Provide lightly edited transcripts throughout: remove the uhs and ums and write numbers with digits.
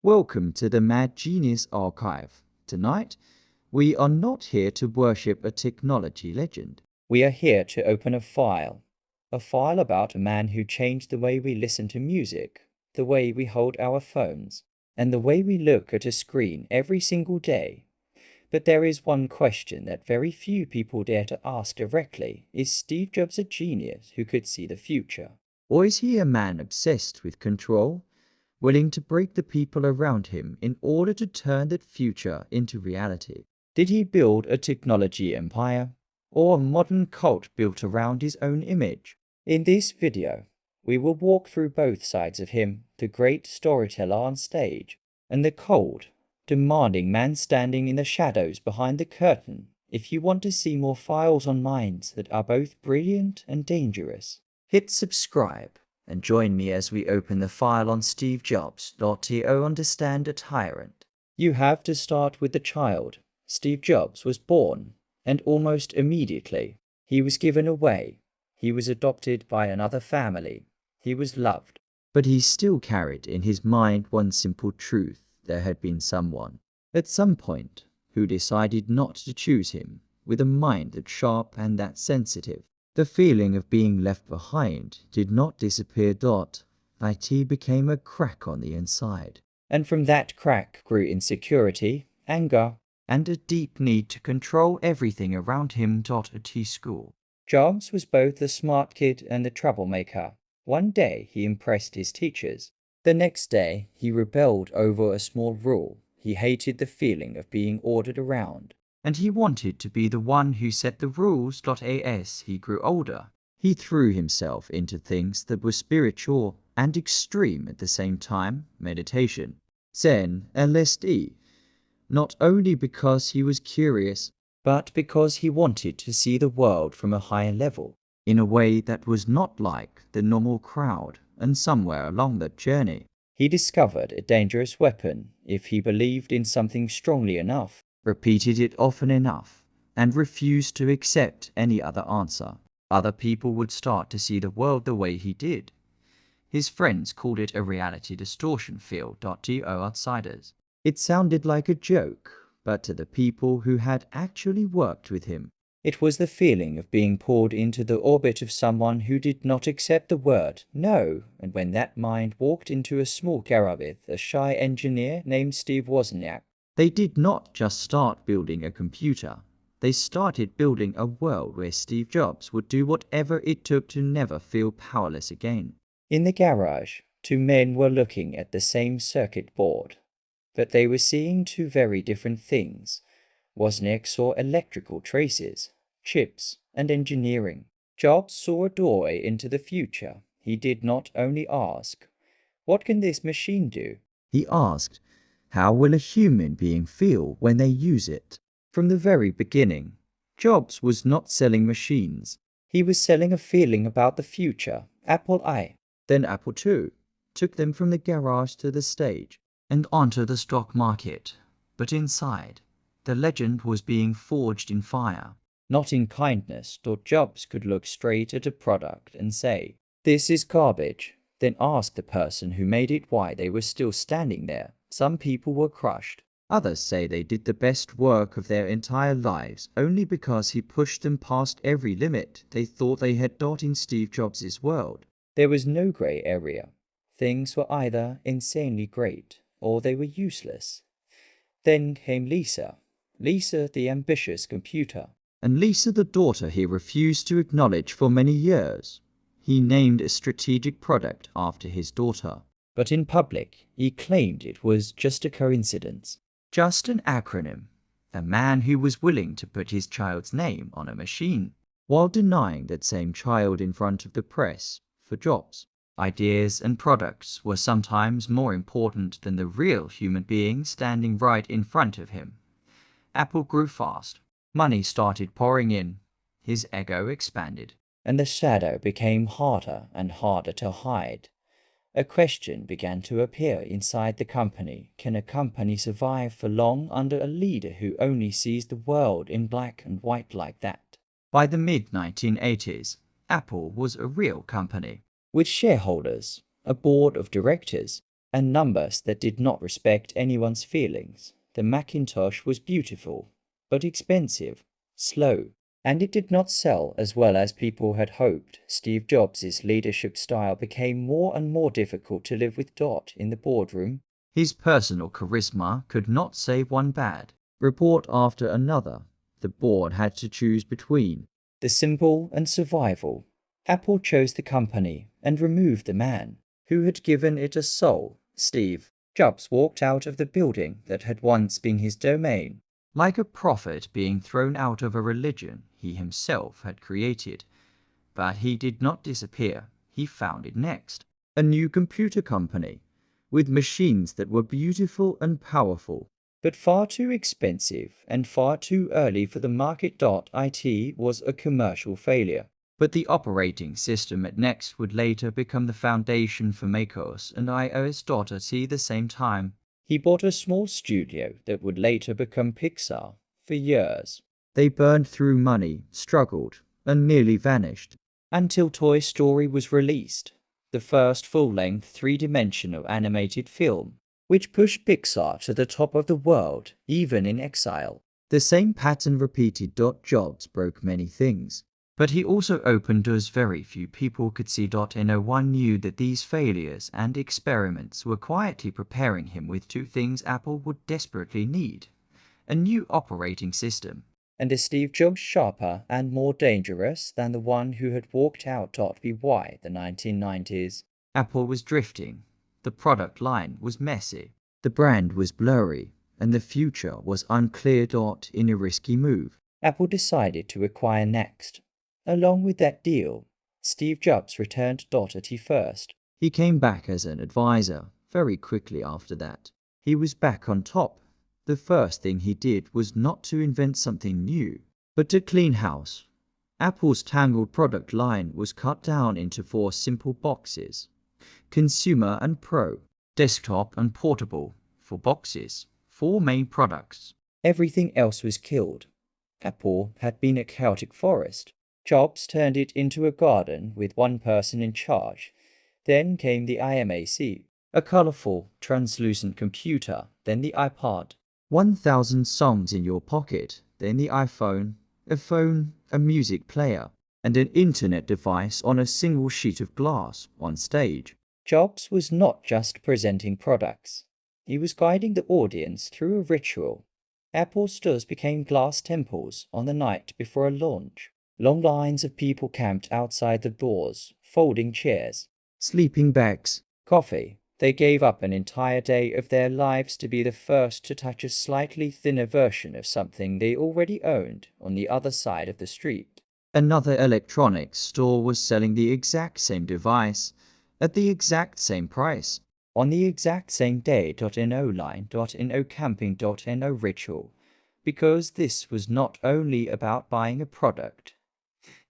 Welcome to the Mad Genius Archive. Tonight, we are not here to worship a technology legend. We are here to open a file about a man who changed the way we listen to music, the way we hold our phones, and the way we look at a screen every single day. But there is one question that very few people dare to ask directly. Is Steve Jobs a genius who could see the future? Or is he a man obsessed with control, willing to break the people around him in order to turn that future into reality? Did he build a technology empire, or a modern cult built around his own image? In this video, we will walk through both sides of him, the great storyteller on stage, and the cold, demanding man standing in the shadows behind the curtain. If you want to see more files on minds that are both brilliant and dangerous, hit subscribe and join me as we open the file on Steve Jobs. To understand a tyrant, you have to start with the child. Steve Jobs was born, and almost immediately, he was given away. He was adopted by another family. He was loved. But he still carried in his mind one simple truth. There had been someone, at some point, who decided not to choose him, with a mind that sharp and that sensitive. The feeling of being left behind did not disappear. It became a crack on the inside. And from that crack grew insecurity, anger, and a deep need to control everything around him. At his school, Jobs was both the smart kid and the troublemaker. One day he impressed his teachers. The next day he rebelled over a small rule. He hated the feeling of being ordered around. And he wanted to be the one who set the rules. As he grew older, he threw himself into things that were spiritual and extreme at the same time: meditation, Zen, LSD. Not only because he was curious, but because he wanted to see the world from a higher level, in a way that was not like the normal crowd. And somewhere along that journey, he discovered a dangerous weapon. If he believed in something strongly enough, repeated it often enough, and refused to accept any other answer, other people would start to see the world the way he did. His friends called it a reality distortion field. To outsiders, it sounded like a joke, but to the people who had actually worked with him, it was the feeling of being pulled into the orbit of someone who did not accept the word no. And when that mind walked into a small garage with a shy engineer named Steve Wozniak, they did not just start building a computer. They started building a world where Steve Jobs would do whatever it took to never feel powerless again. In the garage, two men were looking at the same circuit board, but they were seeing two very different things. Wozniak saw electrical traces, chips, and engineering. Jobs saw a doorway into the future. He did not only ask, "What can this machine do?" He asked, "How will a human being feel when they use it?" From the very beginning, Jobs was not selling machines. He was selling a feeling about the future. Apple I, then Apple II, took them from the garage to the stage and onto the stock market. But inside, the legend was being forged in fire. Not in kindness. Jobs could look straight at a product and say, "This is garbage," then ask the person who made it why they were still standing there. Some people were crushed. Others say they did the best work of their entire lives only because he pushed them past every limit they thought they had. In Steve Jobs' world, there was no grey area. Things were either insanely great or they were useless. Then came Lisa the ambitious computer. And Lisa, the daughter he refused to acknowledge for many years. He named a strategic product after his daughter. But in public, he claimed it was just a coincidence. Just an acronym. A man who was willing to put his child's name on a machine, while denying that same child in front of the press. For Jobs, ideas and products were sometimes more important than the real human being standing right in front of him. Apple grew fast. Money started pouring in. His ego expanded. And the shadow became harder and harder to hide. A question began to appear inside the company. Can a company survive for long under a leader who only sees the world in black and white like that? By the mid-1980s, Apple was a real company. With shareholders, a board of directors, and numbers that did not respect anyone's feelings. The Macintosh was beautiful, but expensive, slow, and it did not sell as well as people had hoped. Steve Jobs' leadership style became more and more difficult to live with. In the boardroom, his personal charisma could not save one bad report after another. The board had to choose between the simple and survival. Apple chose the company and removed the man who had given it a soul. Steve Jobs walked out of the building that had once been his domain, like a prophet being thrown out of a religion he himself had created. But he did not disappear. He founded next a new computer company with machines that were beautiful and powerful, but far too expensive and far too early for the market. It was a commercial failure. But the operating system at Next would later become the foundation for macOS and iOS. At the same time, he bought a small studio that would later become Pixar. For years, they burned through money, struggled, and nearly vanished. Until Toy Story was released, the first full-length three-dimensional animated film, which pushed Pixar to the top of the world, even in exile. The same pattern repeated. Jobs broke many things, but he also opened doors very few people could see. No one knew that these failures and experiments were quietly preparing him with two things Apple would desperately need: a new operating system and a Steve Jobs sharper and more dangerous than the one who had walked out. By the 1990s, Apple was drifting. The product line was messy. The brand was blurry, and the future was unclear. In a risky move, Apple decided to acquire Next. Along with that deal, Steve Jobs returned. At first, he came back as an advisor. Very quickly after that, he was back on top. The first thing he did was not to invent something new, but to clean house. Apple's tangled product line was cut down into 4 simple boxes: consumer and pro, desktop and portable. 4 boxes, 4 main products. Everything else was killed. Apple had been a chaotic forest. Jobs turned it into a garden with one person in charge. Then came the iMac, a colorful, translucent computer. Then the iPod, 1,000 songs in your pocket. Then the iPhone, a phone, a music player, and an internet device on a single sheet of glass on stage. Jobs was not just presenting products. He was guiding the audience through a ritual. Apple stores became glass temples on the night before a launch. Long lines of people camped outside the doors, folding chairs, sleeping bags, coffee. They gave up an entire day of their lives to be the first to touch a slightly thinner version of something they already owned on the other side of the street. Another electronics store was selling the exact same device at the exact same price on the exact same day. No line, no camping, no ritual. Because this was not only about buying a product.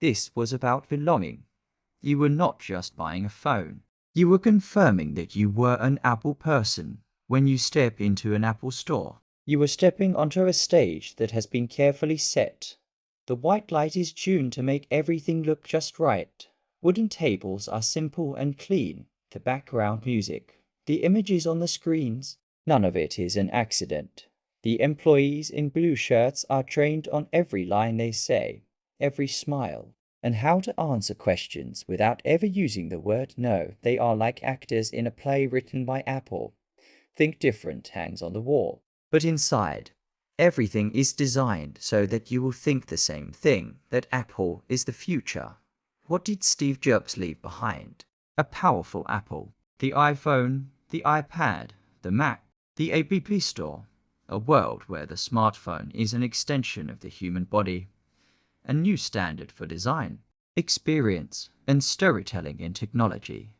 This was about belonging. You were not just buying a phone. You were confirming that you were an Apple person. When you step into an Apple store, you were stepping onto a stage that has been carefully set. The white light is tuned to make everything look just right. Wooden tables are simple and clean. The background music, the images on the screens, none of it is an accident. The employees in blue shirts are trained on every line they say, every smile, and how to answer questions without ever using the word no. They are like actors in a play written by Apple. Think Different hangs on the wall. But inside, everything is designed so that you will think the same thing, that Apple is the future. What did Steve Jobs leave behind? A powerful Apple. The iPhone, the iPad, the Mac, the App Store. A world where the smartphone is an extension of the human body. A new standard for design, experience, and storytelling in technology.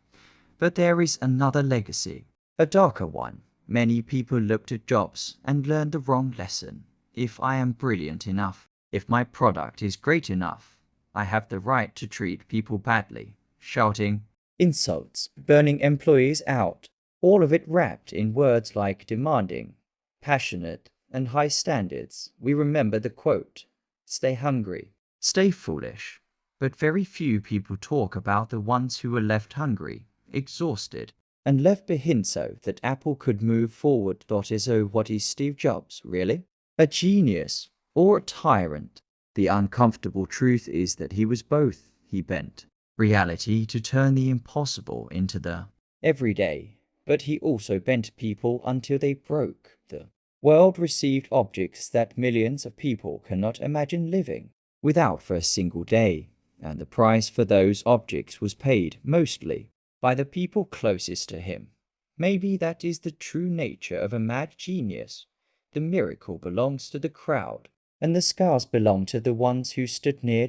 But there is another legacy, a darker one. Many people looked at Jobs and learned the wrong lesson. If I am brilliant enough, if my product is great enough, I have the right to treat people badly, shouting insults, burning employees out, all of it wrapped in words like demanding, passionate, and high standards. We remember the quote, "Stay hungry, stay foolish." But very few people talk about the ones who were left hungry, exhausted, and left behind so that Apple could move forward. So what is Steve Jobs, really? A genius or a tyrant? The uncomfortable truth is that he was both. He bent reality to turn the impossible into the everyday, but he also bent people until they broke. The world received objects that millions of people cannot imagine living without for a single day, and the price for those objects was paid mostly by the people closest to him. Maybe that is the true nature of a mad genius. The miracle belongs to the crowd, and the scars belong to the ones who stood near.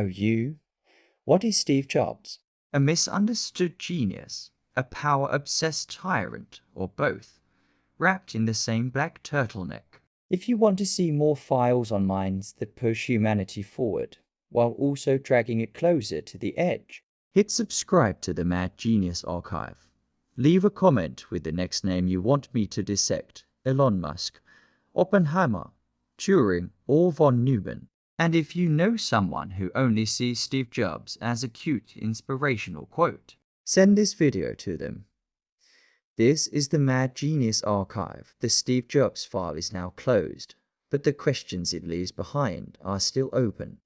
You? What is Steve Jobs? a misunderstood genius, a power-obsessed tyrant, or both, wrapped in the same black turtleneck. If you want to see more files on minds that push humanity forward, while also dragging it closer to the edge, hit subscribe to the Mad Genius Archive. Leave a comment with the next name you want me to dissect: Elon Musk, Oppenheimer, Turing, or von Neumann. And if you know someone who only sees Steve Jobs as a cute, inspirational quote, send this video to them. This is the Mad Genius Archive. The Steve Jobs file is now closed, but the questions it leaves behind are still open.